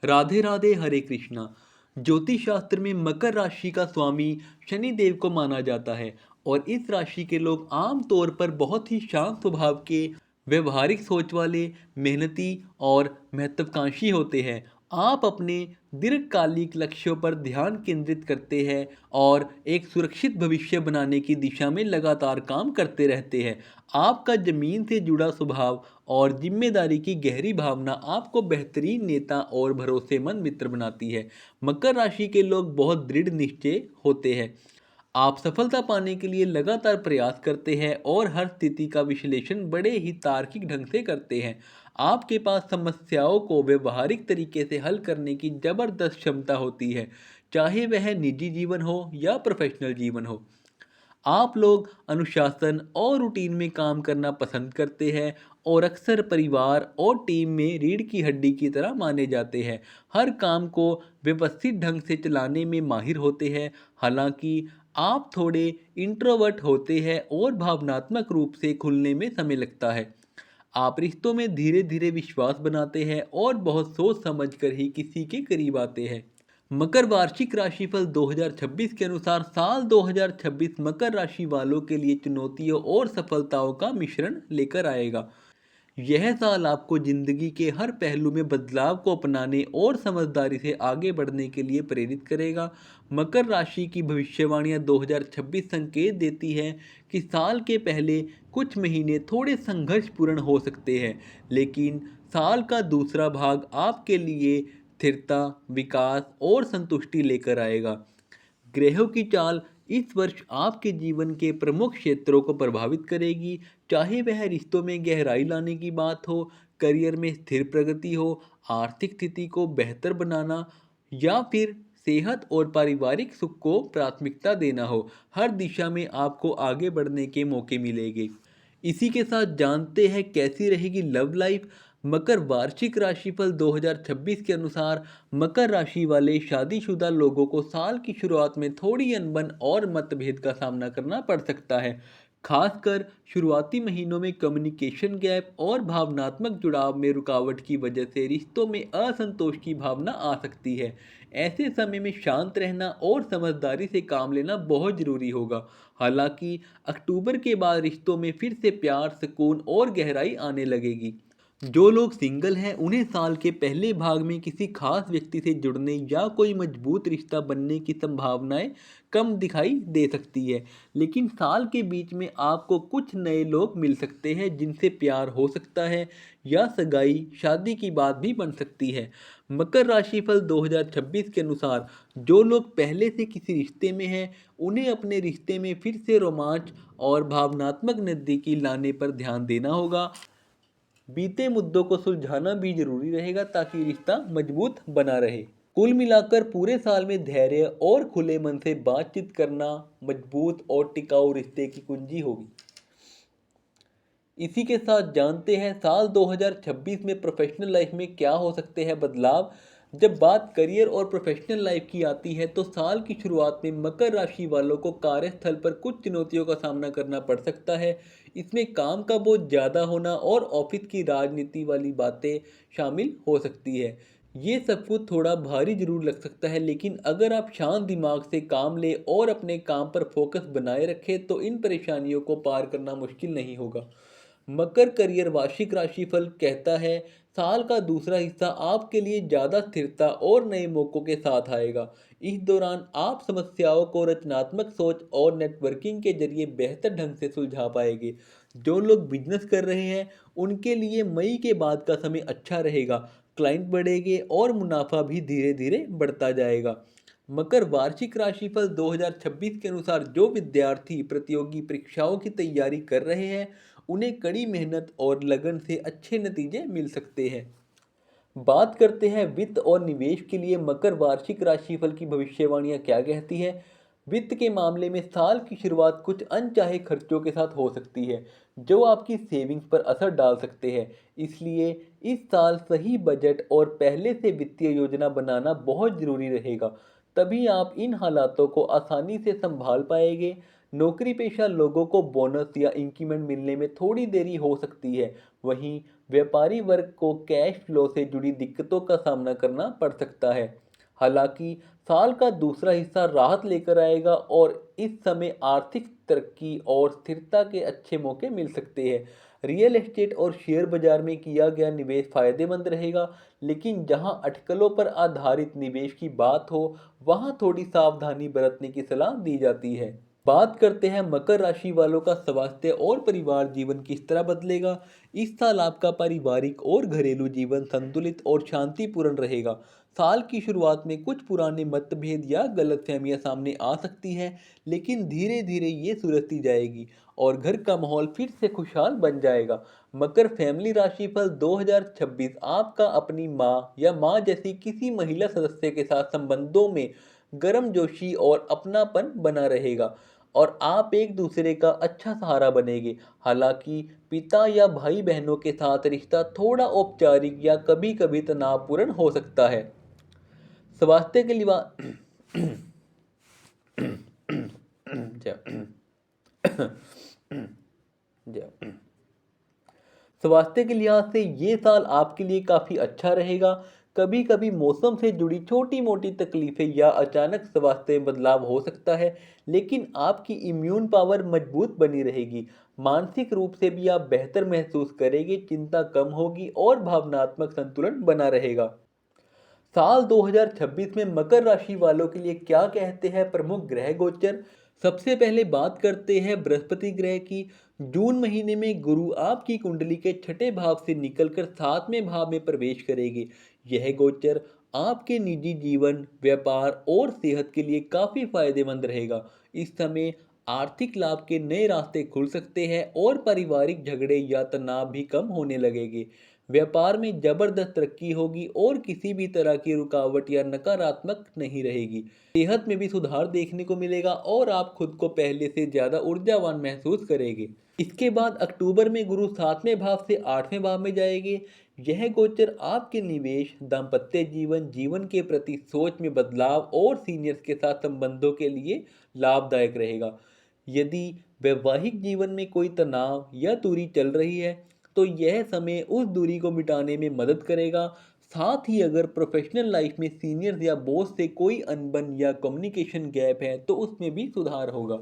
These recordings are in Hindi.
राधे राधे, हरे कृष्णा। ज्योतिष शास्त्र में मकर राशि का स्वामी शनि देव को माना जाता है और इस राशि के लोग आम तौर पर बहुत ही शांत स्वभाव के, व्यवहारिक सोच वाले, मेहनती और महत्वाकांक्षी होते हैं। आप अपने दीर्घकालिक लक्ष्यों पर ध्यान केंद्रित करते हैं और एक सुरक्षित भविष्य बनाने की दिशा में लगातार काम करते रहते हैं। आपका जमीन से जुड़ा स्वभाव और जिम्मेदारी की गहरी भावना आपको बेहतरीन नेता और भरोसेमंद मित्र बनाती है। मकर राशि के लोग बहुत दृढ़ निश्चय होते हैं। आप सफलता पाने के लिए लगातार प्रयास करते हैं और हर स्थिति का विश्लेषण बड़े ही तार्किक ढंग से करते हैं। आपके पास समस्याओं को व्यवहारिक तरीके से हल करने की जबरदस्त क्षमता होती है, चाहे वह निजी जीवन हो या प्रोफेशनल जीवन हो। आप लोग अनुशासन और रूटीन में काम करना पसंद करते हैं और अक्सर परिवार और टीम में रीढ़ की हड्डी की तरह माने जाते हैं। हर काम को व्यवस्थित ढंग से चलाने में माहिर होते हैं। हालांकि आप थोड़े इंट्रोवर्ट होते हैं और भावनात्मक रूप से खुलने में समय लगता है। आप रिश्तों में धीरे धीरे विश्वास बनाते हैं और बहुत सोच समझ कर ही किसी के करीब आते हैं। मकर वार्षिक राशिफल 2026 के अनुसार साल 2026 मकर राशि वालों के लिए चुनौतियों और सफलताओं का मिश्रण लेकर आएगा। यह साल आपको जिंदगी के हर पहलू में बदलाव को अपनाने और समझदारी से आगे बढ़ने के लिए प्रेरित करेगा। मकर राशि की भविष्यवाणियां 2026 संकेत देती हैं कि साल के पहले कुछ महीने थोड़े संघर्षपूर्ण हो सकते हैं, लेकिन साल का दूसरा भाग आपके लिए स्थिरता, विकास और संतुष्टि लेकर आएगा। ग्रहों की चाल इस वर्ष आपके जीवन के प्रमुख क्षेत्रों को प्रभावित करेगी, चाहे वह रिश्तों में गहराई लाने की बात हो, करियर में स्थिर प्रगति हो, आर्थिक स्थिति को बेहतर बनाना या फिर सेहत और पारिवारिक सुख को प्राथमिकता देना हो। हर दिशा में आपको आगे बढ़ने के मौके मिलेंगे। इसी के साथ जानते हैं कैसी रहेगी लव लाइफ। मकर वार्षिक राशिफल 2026 के अनुसार मकर राशि वाले शादीशुदा लोगों को साल की शुरुआत में थोड़ी अनबन और मतभेद का सामना करना पड़ सकता है। खासकर शुरुआती महीनों में कम्युनिकेशन गैप और भावनात्मक जुड़ाव में रुकावट की वजह से रिश्तों में असंतोष की भावना आ सकती है। ऐसे समय में शांत रहना और समझदारी से काम लेना बहुत जरूरी होगा। हालांकि अक्टूबर के बाद रिश्तों में फिर से प्यार, सुकून और गहराई आने लगेगी। जो लोग सिंगल हैं उन्हें साल के पहले भाग में किसी खास व्यक्ति से जुड़ने या कोई मजबूत रिश्ता बनने की संभावनाएं कम दिखाई दे सकती है, लेकिन साल के बीच में आपको कुछ नए लोग मिल सकते हैं जिनसे प्यार हो सकता है या सगाई, शादी की बात भी बन सकती है। मकर राशिफल 2026 के अनुसार जो लोग पहले से किसी रिश्ते में हैं उन्हें अपने रिश्ते में फिर से रोमांच और भावनात्मक नज़दीकी लाने पर ध्यान देना होगा। बीते मुद्दों को सुलझाना भी जरूरी रहेगा ताकि रिश्ता मजबूत बना रहे। कुल मिलाकर पूरे साल में धैर्य और खुले मन से बातचीत करना मजबूत और टिकाऊ रिश्ते की कुंजी होगी। इसी के साथ जानते हैं साल 2026 में प्रोफेशनल लाइफ में क्या हो सकते हैं बदलाव। जब बात करियर और प्रोफेशनल लाइफ की आती है तो साल की शुरुआत में मकर राशि वालों को कार्यस्थल पर कुछ चुनौतियों का सामना करना पड़ सकता है। इसमें काम का बोझ ज़्यादा होना और ऑफिस की राजनीति वाली बातें शामिल हो सकती है। ये सब कुछ थोड़ा भारी जरूर लग सकता है, लेकिन अगर आप शांत दिमाग से काम लें और अपने काम पर फोकस बनाए रखें तो इन परेशानियों को पार करना मुश्किल नहीं होगा। मकर करियर वार्षिक राशिफल कहता है साल का दूसरा हिस्सा आपके लिए ज़्यादा स्थिरता और नए मौक़ों के साथ आएगा। इस दौरान आप समस्याओं को रचनात्मक सोच और नेटवर्किंग के जरिए बेहतर ढंग से सुलझा पाएंगे। जो लोग बिजनेस कर रहे हैं उनके लिए मई के बाद का समय अच्छा रहेगा। क्लाइंट बढ़ेंगे और मुनाफा भी धीरे धीरे बढ़ता जाएगा। मकर वार्षिक राशिफल 2026 के अनुसार जो विद्यार्थी प्रतियोगी परीक्षाओं की तैयारी कर रहे हैं उन्हें कड़ी मेहनत और लगन से अच्छे नतीजे मिल सकते हैं। बात करते हैं वित्त और निवेश के लिए मकर वार्षिक राशिफल की भविष्यवाणियां क्या कहती है। वित्त के मामले में साल की शुरुआत कुछ अनचाहे खर्चों के साथ हो सकती है जो आपकी सेविंग्स पर असर डाल सकते हैं। इसलिए इस साल सही बजट और पहले से वित्तीय योजना बनाना बहुत जरूरी रहेगा, तभी आप इन हालातों को आसानी से संभाल पाएंगे। नौकरी पेशा लोगों को बोनस या इंक्रीमेंट मिलने में थोड़ी देरी हो सकती है, वहीं व्यापारी वर्ग को कैश फ्लो से जुड़ी दिक्कतों का सामना करना पड़ सकता है। हालांकि साल का दूसरा हिस्सा राहत लेकर आएगा और इस समय आर्थिक तरक्की और स्थिरता के अच्छे मौके मिल सकते हैं। रियल एस्टेट और शेयर बाजार में किया गया निवेश फायदेमंद रहेगा, लेकिन जहां अटकलों पर आधारित निवेश की बात हो, वहां थोड़ी सावधानी बरतने की सलाह दी जाती है। बात करते हैं मकर राशि वालों का स्वास्थ्य और परिवार जीवन किस तरह बदलेगा। इस साल आपका पारिवारिक और घरेलू जीवन संतुलित और शांतिपूर्ण रहेगा। साल की शुरुआत में कुछ पुराने मतभेद या गलतफहमियां सामने आ सकती हैं, लेकिन धीरे धीरे ये सुलझती जाएगी और घर का माहौल फिर से खुशहाल बन जाएगा। मकर फैमिली राशिफल 2026 आपका अपनी माँ या माँ जैसी किसी महिला सदस्य के साथ संबंधों में गर्मजोशी और अपनापन बना रहेगा और आप एक दूसरे का अच्छा सहारा बनेंगे। हालांकि पिता या भाई बहनों के साथ रिश्ता थोड़ा औपचारिक या कभी कभी तनावपूर्ण हो सकता है। स्वास्थ्य के लिए स्वास्थ्य के लिहाज से ये साल आपके लिए काफ़ी अच्छा रहेगा। कभी कभी मौसम से जुड़ी छोटी मोटी तकलीफें या अचानक स्वास्थ्य में बदलाव हो सकता है, लेकिन आपकी इम्यून पावर मजबूत बनी रहेगी। मानसिक रूप से भी आप बेहतर महसूस करेंगे, चिंता कम होगी और भावनात्मक संतुलन बना रहेगा। साल 2026 में मकर राशि वालों के लिए क्या कहते हैं प्रमुख ग्रह गोचर। सबसे पहले बात करते हैं बृहस्पति ग्रह की। जून महीने में गुरु आपकी कुंडली के छठे भाव से निकलकर सातवें भाव में प्रवेश करेंगे। यह गोचर आपके निजी जीवन, व्यापार और सेहत के लिए काफी फायदेमंद रहेगा। इस समय आर्थिक लाभ के नए रास्ते खुल सकते हैं और पारिवारिक झगड़े या तनाव भी कम होने लगेंगे। व्यापार में जबरदस्त तरक्की होगी और किसी भी तरह की रुकावट या नकारात्मक नहीं रहेगी। सेहत में भी सुधार देखने को मिलेगा और आप खुद को पहले से ज्यादा ऊर्जावान महसूस करेंगे। इसके बाद अक्टूबर में गुरु सातवें भाव से आठवें भाव में जाएंगे। यह गोचर आपके निवेश, दाम्पत्य जीवन, जीवन के प्रति सोच में बदलाव और सीनियर्स के साथ संबंधों के लिए लाभदायक रहेगा। यदि वैवाहिक जीवन में कोई तनाव या दूरी चल रही है, तो यह समय उस दूरी को मिटाने में मदद करेगा। साथ ही अगर प्रोफेशनल लाइफ में सीनियर्स या बॉस से कोई अनबन या कम्युनिकेशन गैप है, तो उसमें भी सुधार होगा।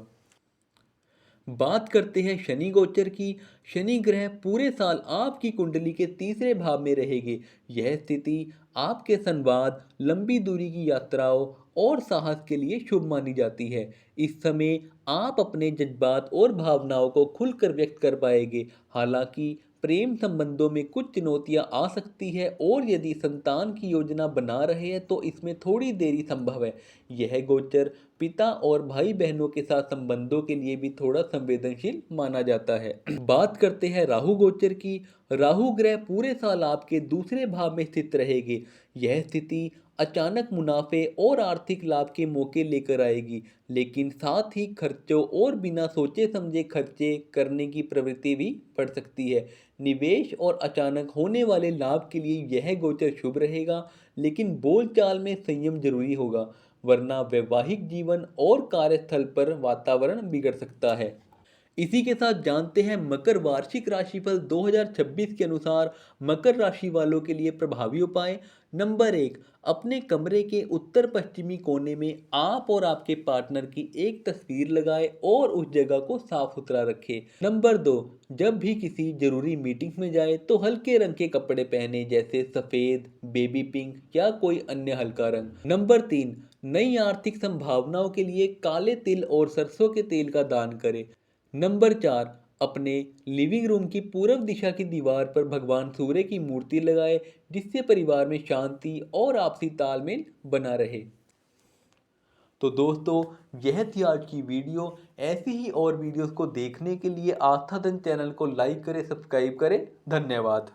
बात करते हैं शनि गोचर की। शनि ग्रह पूरे साल आपकी कुंडली के तीसरे भाव में रहेगी। यह स्थिति आपके संवाद, लंबी दूरी की यात्राओं और साहस के लिए शुभ मानी जाती है। इस समय आप अपने जज्बात और भावनाओं को खुलकर व्यक्त कर पाएंगे। हालांकि प्रेम संबंधों में कुछ चुनौतियां आ सकती है और यदि संतान की योजना बना रहे हैं तो इसमें थोड़ी देरी संभव है। यह गोचर पिता और भाई बहनों के साथ संबंधों के लिए भी थोड़ा संवेदनशील माना जाता है। बात करते हैं राहु गोचर की। राहु ग्रह पूरे साल आपके दूसरे भाव में स्थित रहेगी। यह स्थिति अचानक मुनाफे और आर्थिक लाभ के मौके लेकर आएगी, लेकिन साथ ही खर्चों और बिना सोचे समझे खर्चे करने की प्रवृत्ति भी बढ़ सकती है। निवेश और अचानक होने वाले लाभ के लिए यह गोचर शुभ रहेगा, लेकिन बोलचाल में संयम जरूरी होगा, वरना वैवाहिक जीवन और कार्यस्थल पर वातावरण बिगड़ सकता है। इसी के साथ जानते हैं मकर वार्षिक राशिफल 2026 के अनुसार मकर राशि वालों के लिए प्रभावी उपाय। नंबर 1, अपने कमरे के उत्तर पश्चिमी कोने में आप और आपके पार्टनर की एक तस्वीर लगाएं और उस जगह को साफ सुथरा रखें। नंबर 2, जब भी किसी जरूरी मीटिंग में जाए तो हल्के रंग के कपड़े पहने, जैसे सफेद, बेबी पिंक या कोई अन्य हल्का रंग। नंबर 3, नई आर्थिक संभावनाओं के लिए काले तिल और सरसों के तेल का दान करें। नंबर 4, अपने लिविंग रूम की पूर्व दिशा की दीवार पर भगवान सूर्य की मूर्ति लगाए, जिससे परिवार में शांति और आपसी तालमेल बना रहे। तो दोस्तों, यह थी आज की वीडियो। ऐसी ही और वीडियोस को देखने के लिए आस्था धन चैनल को लाइक करें, सब्सक्राइब करें। धन्यवाद।